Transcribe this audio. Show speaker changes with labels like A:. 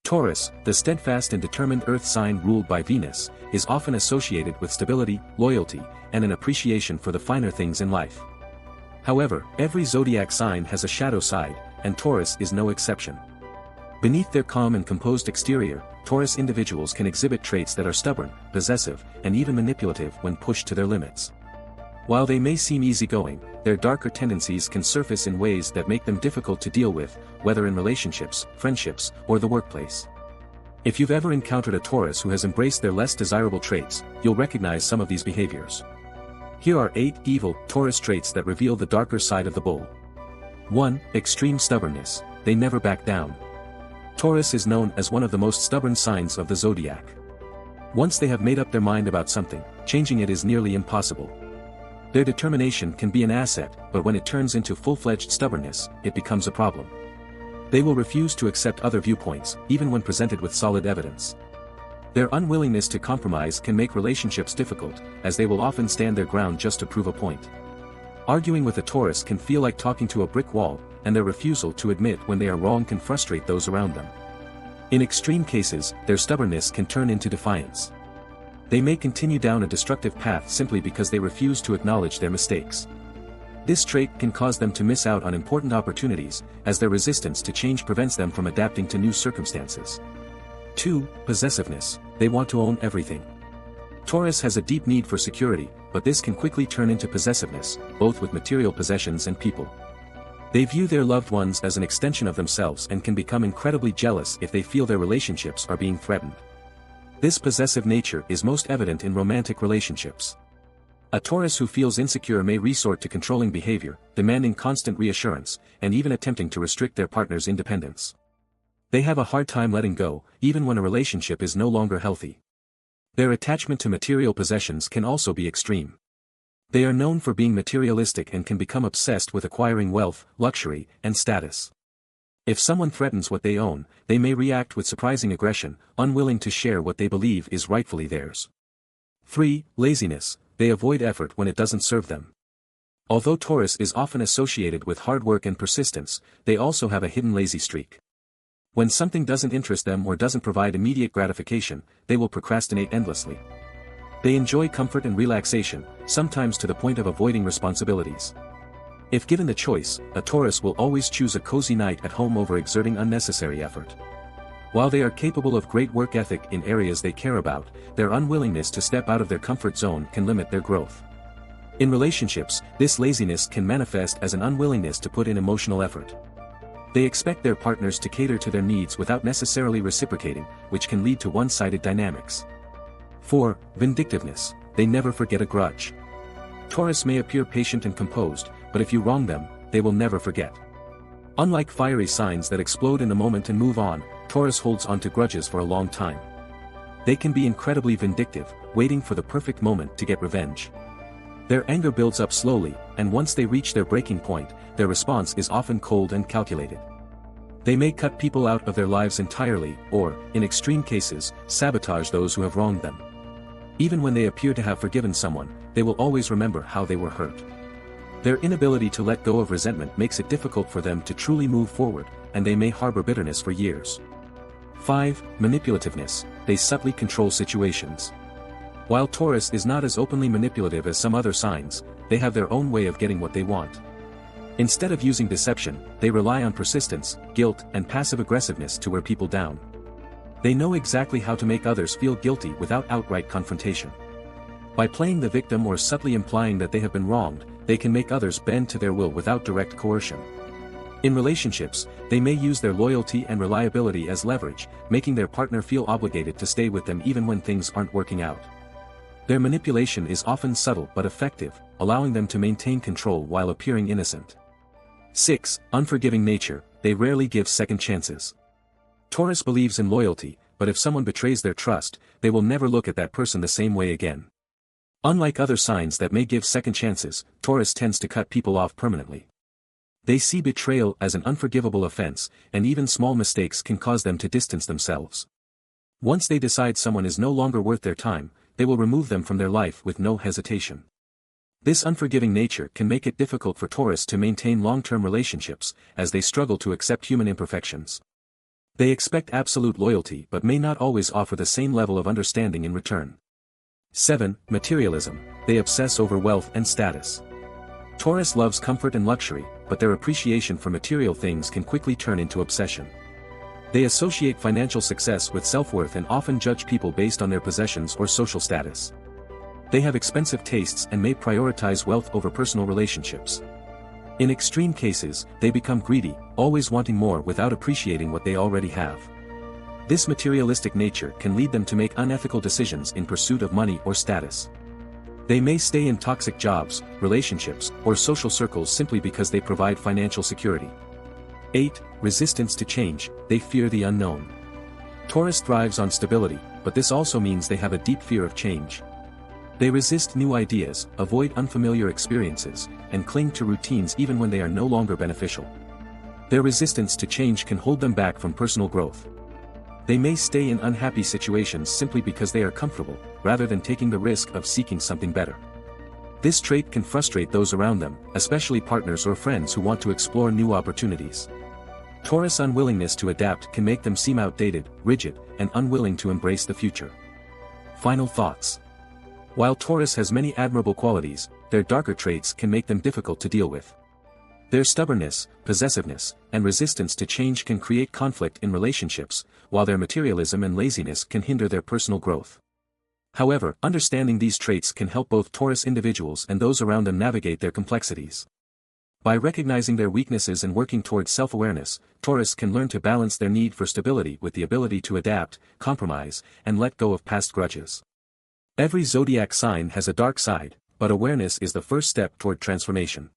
A: Taurus, the steadfast and determined earth sign ruled by Venus, is often associated with stability, loyalty, and an appreciation for the finer things in life. However, every zodiac sign has a shadow side, and Taurus is no exception. Beneath their calm and composed exterior, Taurus individuals can exhibit traits that are stubborn, possessive, and even manipulative when pushed to their limits. While they may seem easygoing, their darker tendencies can surface in ways that make them difficult to deal with, whether in relationships, friendships, or the workplace. If you've ever encountered a Taurus who has embraced their less desirable traits, you'll recognize some of these behaviors. Here are 8 evil Taurus traits that reveal the darker side of the bull. 1. Extreme stubbornness. They never back down. Taurus is known as one of the most stubborn signs of the zodiac. Once they have made up their mind about something, changing it is nearly impossible. Their determination can be an asset, but when it turns into full-fledged stubbornness, it becomes a problem. They will refuse to accept other viewpoints, even when presented with solid evidence. Their unwillingness to compromise can make relationships difficult, as they will often stand their ground just to prove a point. Arguing with a Taurus can feel like talking to a brick wall, and their refusal to admit when they are wrong can frustrate those around them. In extreme cases, their stubbornness can turn into defiance. They may continue down a destructive path simply because they refuse to acknowledge their mistakes. This trait can cause them to miss out on important opportunities, as their resistance to change prevents them from adapting to new circumstances. 2. Possessiveness. They want to own everything. Taurus has a deep need for security, but this can quickly turn into possessiveness, both with material possessions and people. They view their loved ones as an extension of themselves and can become incredibly jealous if they feel their relationships are being threatened. This possessive nature is most evident in romantic relationships. A Taurus who feels insecure may resort to controlling behavior, demanding constant reassurance, and even attempting to restrict their partner's independence. They have a hard time letting go, even when a relationship is no longer healthy. Their attachment to material possessions can also be extreme. They are known for being materialistic and can become obsessed with acquiring wealth, luxury, and status. If someone threatens what they own, they may react with surprising aggression, unwilling to share what they believe is rightfully theirs. 3. Laziness. They avoid effort when it doesn't serve them. Although Taurus is often associated with hard work and persistence, they also have a hidden lazy streak. When something doesn't interest them or doesn't provide immediate gratification, they will procrastinate endlessly. They enjoy comfort and relaxation, sometimes to the point of avoiding responsibilities. If given the choice, a Taurus will always choose a cozy night at home over exerting unnecessary effort. While they are capable of great work ethic in areas they care about, their unwillingness to step out of their comfort zone can limit their growth. In relationships, this laziness can manifest as an unwillingness to put in emotional effort. They expect their partners to cater to their needs without necessarily reciprocating, which can lead to one-sided dynamics. 4. Vindictiveness. They never forget a grudge. Taurus may appear patient and composed, but if you wrong them, they will never forget. Unlike fiery signs that explode in a moment and move on, Taurus holds onto grudges for a long time. They can be incredibly vindictive, waiting for the perfect moment to get revenge. Their anger builds up slowly, and once they reach their breaking point, their response is often cold and calculated. They may cut people out of their lives entirely, or, in extreme cases, sabotage those who have wronged them. Even when they appear to have forgiven someone, they will always remember how they were hurt. Their inability to let go of resentment makes it difficult for them to truly move forward, and they may harbor bitterness for years. 5. Manipulativeness. They subtly control situations. While Taurus is not as openly manipulative as some other signs, they have their own way of getting what they want. Instead of using deception, they rely on persistence, guilt, and passive aggressiveness to wear people down. They know exactly how to make others feel guilty without outright confrontation. By playing the victim or subtly implying that they have been wronged, they can make others bend to their will without direct coercion. In relationships, they may use their loyalty and reliability as leverage, making their partner feel obligated to stay with them even when things aren't working out. Their manipulation is often subtle but effective, allowing them to maintain control while appearing innocent. 6. Unforgiving nature. They rarely give second chances. Taurus believes in loyalty, but if someone betrays their trust, they will never look at that person the same way again. Unlike other signs that may give second chances, Taurus tends to cut people off permanently. They see betrayal as an unforgivable offense, and even small mistakes can cause them to distance themselves. Once they decide someone is no longer worth their time, they will remove them from their life with no hesitation. This unforgiving nature can make it difficult for Taurus to maintain long-term relationships, as they struggle to accept human imperfections. They expect absolute loyalty but may not always offer the same level of understanding in return. 7. Materialism. They obsess over wealth and status. Taurus loves comfort and luxury, but their appreciation for material things can quickly turn into obsession. They associate financial success with self-worth and often judge people based on their possessions or social status. They have expensive tastes and may prioritize wealth over personal relationships. In extreme cases, they become greedy, always wanting more without appreciating what they already have. This materialistic nature can lead them to make unethical decisions in pursuit of money or status. They may stay in toxic jobs, relationships, or social circles simply because they provide financial security. 8. Resistance to change. They fear the unknown. Taurus thrives on stability, but this also means they have a deep fear of change. They resist new ideas, avoid unfamiliar experiences, and cling to routines even when they are no longer beneficial. Their resistance to change can hold them back from personal growth. They may stay in unhappy situations simply because they are comfortable, rather than taking the risk of seeking something better. This trait can frustrate those around them, especially partners or friends who want to explore new opportunities. Taurus' unwillingness to adapt can make them seem outdated, rigid, and unwilling to embrace the future. Final thoughts. While Taurus has many admirable qualities, their darker traits can make them difficult to deal with. Their stubbornness, possessiveness, and resistance to change can create conflict in relationships, while their materialism and laziness can hinder their personal growth. However, understanding these traits can help both Taurus individuals and those around them navigate their complexities. By recognizing their weaknesses and working towards self-awareness, Taurus can learn to balance their need for stability with the ability to adapt, compromise, and let go of past grudges. Every zodiac sign has a dark side, but awareness is the first step toward transformation.